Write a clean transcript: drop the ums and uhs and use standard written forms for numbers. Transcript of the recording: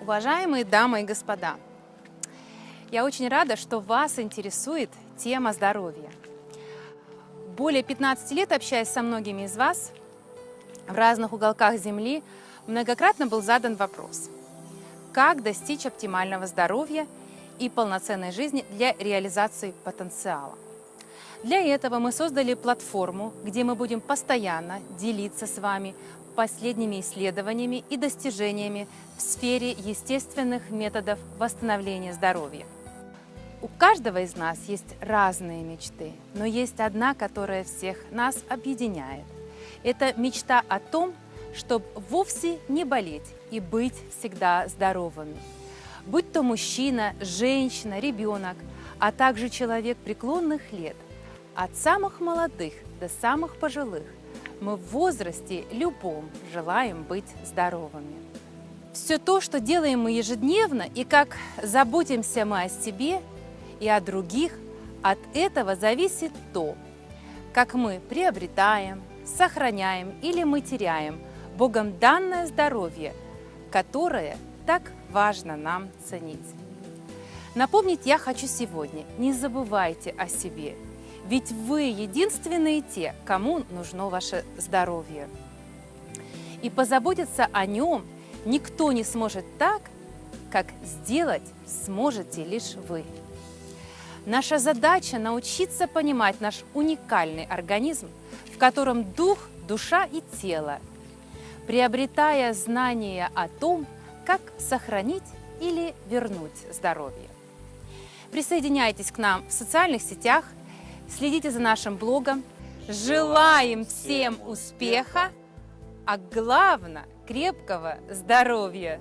Уважаемые дамы и господа, я очень рада, что вас интересует тема здоровья. Более 15 лет общаясь со многими из вас, в разных уголках Земли многократно был задан вопрос: как достичь оптимального здоровья и полноценной жизни для реализации потенциала? Для этого мы создали платформу, где мы будем постоянно делиться с вами последними исследованиями и достижениями в сфере естественных методов восстановления здоровья. У каждого из нас есть разные мечты, но есть одна, которая всех нас объединяет. Это мечта о том, чтобы вовсе не болеть и быть всегда здоровыми. Будь то мужчина, женщина, ребенок, а также человек преклонных лет, от самых молодых до самых пожилых, мы в возрасте любом желаем быть здоровыми. Все то, что делаем мы ежедневно, и как заботимся мы о себе и о других, от этого зависит то, как мы приобретаем, сохраняем или мы теряем Богом данное здоровье, которое так важно нам ценить. Напомнить я хочу сегодня: не забывайте о себе, ведь вы единственные те, кому нужно ваше здоровье. И позаботиться о нем никто не сможет так, как сделать сможете лишь вы. Наша задача – научиться понимать наш уникальный организм, в котором дух, душа и тело, приобретая знания о том, как сохранить или вернуть здоровье. Присоединяйтесь к нам в социальных сетях, следите за нашим блогом. Желаем всем успеха, а главное – крепкого здоровья!